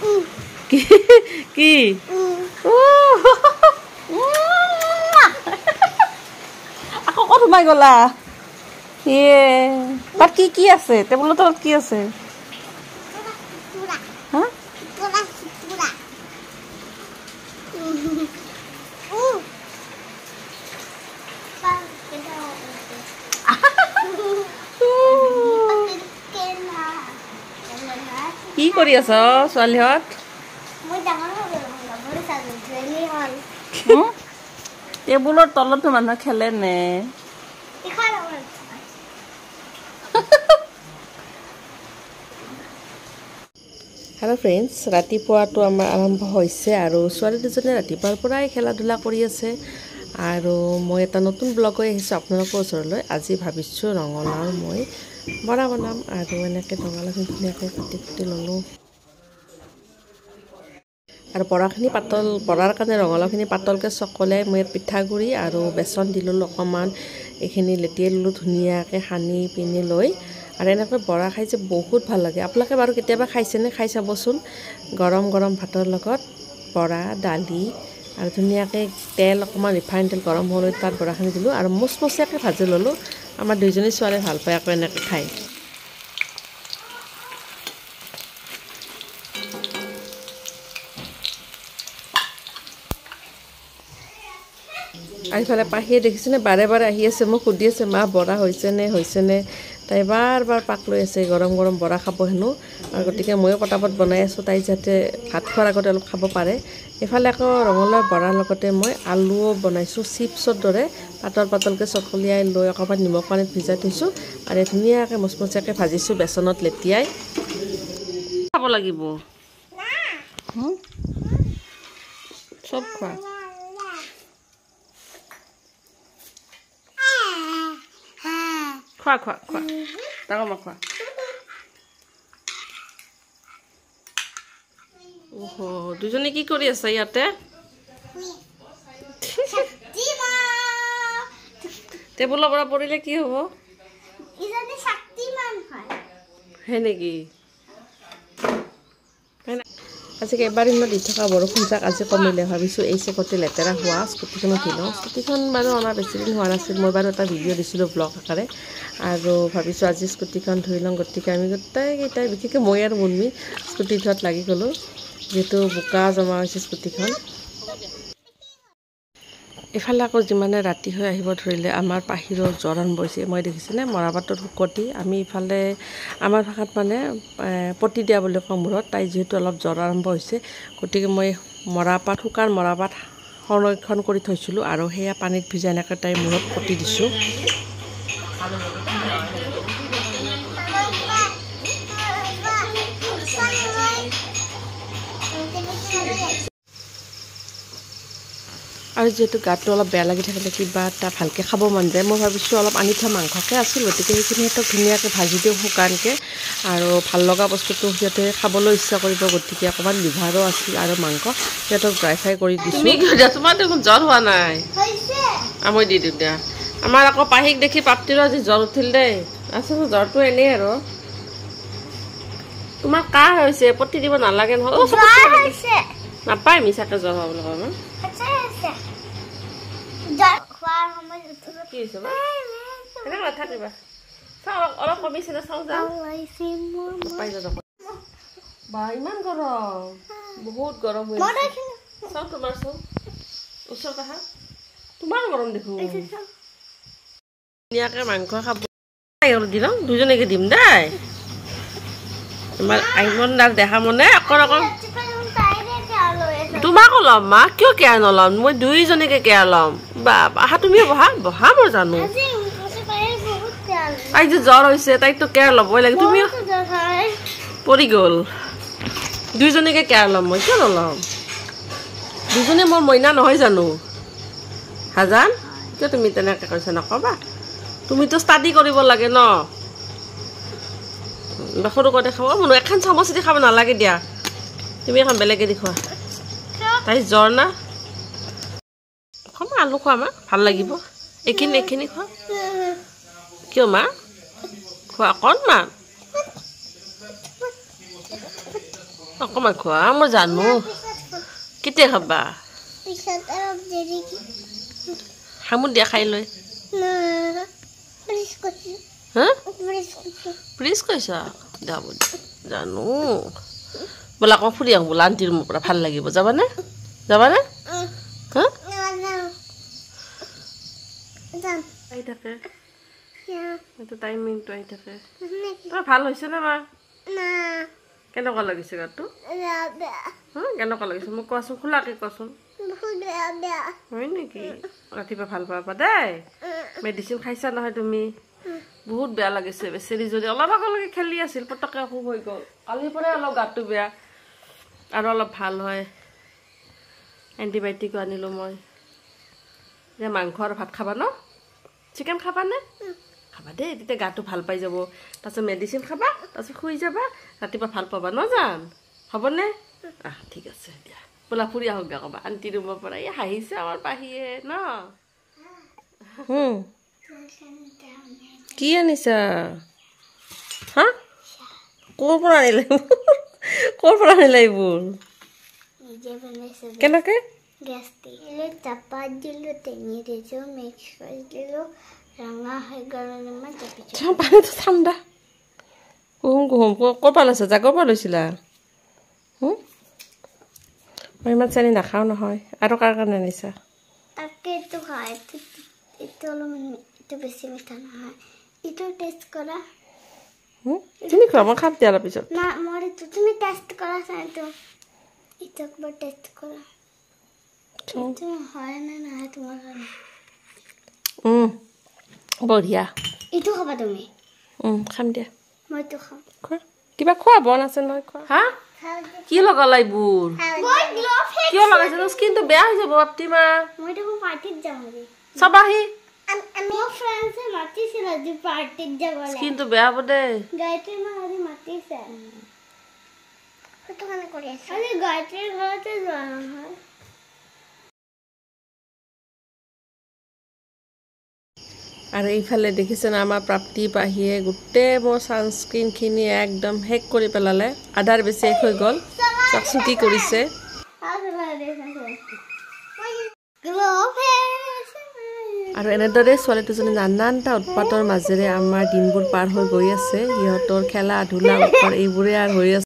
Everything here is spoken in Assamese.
কি আকৌ ক'ত সোমাই গ'লা ইয়ে তাত কি আছে টেবুলৰ তলত কি আছে হা কি কৰি আছ ছোৱালীহঁত টেবুলৰ তলতো মানুহ খেলে নে হেল্ল' ফ্ৰেণ্ডছ ৰাতিপুৱাটো আমাৰ আৰম্ভ হৈছে আৰু ছোৱালী দুজনে ৰাতিপুৱাৰ পৰাই খেলা ধূলা কৰি আছে আৰু মই এটা নতুন ব্লগ লৈ আহিছোঁ আপোনালোকৰ ওচৰলৈ আজি ভাবিছোঁ ৰঙালাও মই বৰা বনাম আৰু এনেকৈ ৰঙালাওখিনি ধুনীয়াকৈ কাটি ল'লোঁ আৰু বৰাখিনি পাতল বৰাৰ কাৰণে ৰঙালাওখিনি পাতলকৈ চকলাই মই পিঠাগুড়ি আৰু বেচন দি ল'লোঁ অকণমান এইখিনি লেটিয়াই ল'লোঁ ধুনীয়াকৈ সানি পিনি লৈ আৰু এনেকৈ বৰা খাই যে বহুত ভাল লাগে আপোনালোকে বাৰু কেতিয়াবা খাইছেনে খাই চাবচোন গৰম গৰম ভাতৰ লগত বৰা দালি আৰু ধুনীয়াকৈ তেল অকণমান ৰিফাইন তেল গৰম হ'লৈ তাত বৰাখিনি দিলোঁ আৰু মচমচীয়াকৈ ভাজি ল'লোঁ আমাৰ দুইজনী ছোৱালীয়ে ভাল পায় আকৌ এনেকৈ খাই আৰু ইফালে পাহিয়ে দেখিছেনে বাৰে বাৰে আহি আছে মোক সুধি আছে মা বৰা হৈছেনে তাই বাৰ পাক লৈ আছে গৰম গৰম বৰা খাব হেনো আৰু গতিকে ময়ো পটাপট বনাই আছোঁ তাই যাতে ভাত খোৱাৰ আগতে অলপ খাব পাৰে এইফালে আকৌ ৰঙালাওৰ বৰাৰ লগতে মই আলুও বনাইছোঁ চিপছৰ দৰে পাতলকৈ চকলিয়াই লৈ অকণমান নিমখ পানীত ভিজাই থৈছোঁ আৰু ধুনীয়াকৈ মচমচীয়াকৈ ভাজিছোঁ বেচনত লেটিয়াই খাব লাগিব চব খোৱা খোৱা ডাঙৰ মা খোৱা দুজনী কি কৰি আছে ইয়াতে টেবুলৰ পৰা পৰিলে কি হ'ব হয় নেকি আজি কেইবাদিনত দি থকা বৰষুণ যাক আজি কমিলে ভাবিছোঁ এই চেকতে লেতেৰা হোৱা স্কুটিখনো ধুই লওঁ স্কুটিখন বাৰু অনা বেছিদিন হোৱা নাছিল মই বাৰু এটা ভিডিঅ' দিছিলোঁ ব্লগ আকাৰে আৰু ভাবিছোঁ আজি স্কুটিখন ধুই লওঁ গতিকে আমি গোটেইকেইটাই বিশেষকৈ মই আৰু মুনমি স্কুটি ধোৱাত লাগি গ'লোঁ যিহেতু বোকা জমা হৈছে স্কুটিখন এইফালে আকৌ যিমানে ৰাতি হৈ আহিব ধৰিলে আমাৰ পাহিৰৰ জ্বৰ আৰম্ভ হৈছে মই দেখিছেনে মৰাপাটৰ শুকতি আমি ইফালে আমাৰ ভাষাত মানে পতি দিয়া বুলি কওঁ মূৰত তাই যিহেতু অলপ জ্বৰ আৰম্ভ হৈছে গতিকে মই শুকান মৰাপাট সংৰক্ষণ কৰি থৈছিলোঁ আৰু সেয়া পানীত ভিজাই এনেকৈ তাইৰ মূৰত পতি দিছোঁ আৰু যিহেতু গাটো অলপ বেয়া লাগি থাকিলে কিবা এটা ভালকৈ খাব মন যায় মই ভাবিছোঁ অলপ আনি থোৱা মাংসকে আছিল গতিকে সেইখিনি সিহঁতক ধুনীয়াকৈ ভাজি দিওঁ শুকানকৈ আৰু ভাল লগা বস্তুটো সিহঁতে খাবলৈ ইচ্ছা কৰিব গতিকে অকণমান লিভাৰো আছিল আৰু মাংস সিহঁতক ড্ৰাই ফ্ৰাই কৰি দিছোঁ তোমাৰ দেখোন জ্বৰ হোৱা নাই মই দি দিওঁ দিয়া আমাৰ আকৌ পাহিক দেখি প্ৰাপ্তিৰো আজি জ্বৰ উঠিল দেই আচলতে জ্বৰটো এনেই আৰু তোমাৰ কাহ হৈছে পতি দিব নালাগে নহয় নাপায় মিছাকৈ জ্বৰ হোৱা বুলি কয় অলপ কমিছে ইমান গৰম বহুত গৰম হৈ চাওঁ তোমাৰ ওচৰত আহা তোমাৰ গৰম দেখোন ধুনীয়াকৈ মাংস খাব দিম দুজনীকে দিম দেই তোমাৰ আহিমন দেখা মনে অকণ তোমাকো ল'ম মা কিয় কেয়াৰ নল'ম মই দুইজনীকে কেয়াৰ ল'ম আহা তুমিও বহা মই জানো তাই যে জ্বৰ হৈছে তাইকতো কেয়াৰ ল'বই লাগে তুমিও পৰি গ'ল দুইজনীকে কেয়াৰ ল'ম মই কিয় নল'ম দুজনী মোৰ মইনা নহয় জানো হাজান কিয় তুমি তেনেকৈ কৈছা নক'বা তুমিতো ষ্টাডি কৰিব লাগে ন সৰু কতে খাব মনো এখন চামুচ দি খাব নালাগে দিয়া তুমি এখন বেলেগে দি খোৱা তাই জ্বৰ না অকণমান আলু খোৱা মা ভাল লাগিব এইখিনি খোৱা কিয় মা খোৱা অকণমান অকণমান খোৱা মই জানো কেতিয়া খাবা হামুত দিয়া খাই লৈ হা প্লিজ কৈছা যাব জানো বোলে আকৌ ফুৰি আহোঁ বোলে আণ্টিৰ মোৰ পৰা ভাল লাগিব যাবানে যাবানে হা আহি থাকে এইটো টাইমিংটো আহি থাকে তোমাৰ ভাল হৈছে নে মা কেনেকুৱা লাগিছে গাটো কেনেকুৱা লাগিছে মোক কোৱাচোন খোলাকে কোৱাচোন হয় নেকি ৰাতিপুৱা ভাল পাবা দেই মেডিচিন খাইছা নহয় তুমি বহুত বেয়া লাগিছে বেচেৰি যদি অলপ আগলৈকে খেলি আছিল পটককে অসুখ হৈ গ'ল কালিৰ পৰাই অলপ গাটো বেয়া আৰু অলপ ভাল হয় এণ্টিবায়'টিকো আনিলোঁ মই এতিয়া মাংস আৰু ভাত খাবা ন চিকেন খাবানে খাবা দেই তেতিয়া গাটো ভাল পাই যাব তাৰপিছত মেডিচিন খাবা তাৰপিছত শুই যাবা ৰাতিপুৱা ভাল পাবা ন জান হ'বনে ঠিক আছে দিয়া বোলা ফুৰি আহোঁগৈ ক'বা আণ্টি ৰুমৰ পৰা এই হাঁহিছে আমাৰ পাহিয়ে ন কি আনিছা হা ক'ৰ পৰা আনিলে এইবোৰ কেনেকৈ চাপাত দিলোঁ টেঙি দিছোঁ মিক্স কৰি দিলোঁ ৰঙা হৈ গ'ল পানীটো ঠাণ্ডা কুহুম ক'ৰ পৰা লৈছা জাগৰ পৰা লৈছিলা মই ইমান চেনি নাখাওঁ নহয় আৰু কাৰ কাৰণে আনিছা তাকে এইটো খাই এইটো অলপমান এইটো বেছি মিঠা নহয় এইটো টেষ্ট কৰা তুমি খোৱা মই খাম দিয়া পিছত না মই এইটো তুমি টেষ্ট কৰা চাইটো এইটো একবাৰ টেষ্ট কৰা এইটো হয় নে নহয় তোমাৰ কাৰণে বঢ়িয়া এইটো খাবা তুমি খাম দিয়া মইতো খাম খোৱা কিবা খোৱা বন আছে নহয় খোৱা হা কি লগালা এইবোৰ কিয় লগাইছে তোৰ স্কিনটো বেয়া হৈ যাব অপ্তিমা মই দেখোন পাৰ্টিত যাম চাবাহি মোৰ ফ্ৰেণ্ডছে মাতিছিল আজি পাৰ্টিত যাবলৈ স্কিনটো বেয়া হ'ব দেই গায়ত্ৰী মা আজি মাতিছে সেইটো কাৰণে কৰি আছে আজি গায়ত্ৰীৰ ঘৰতে যোৱা নহয় আৰু এইফালে দেখিছেনে আমাৰ প্ৰাপ্তি পাহিয়ে গোটেই মোৰ ছানস্ক্ৰীনখিনি একদম শেষ কৰি পেলালে আধাৰ বেছি শেষ হৈ গ'ল চাওকচোন কি কৰিছে আৰু এনেদৰে ছোৱালী দুজনী নানানটা উৎপাতৰ মাজেৰে আমাৰ দিনবোৰ পাৰ হৈ গৈ আছে সিহঁতৰ খেলা ধূলা এইবোৰে আৰু হৈ আছে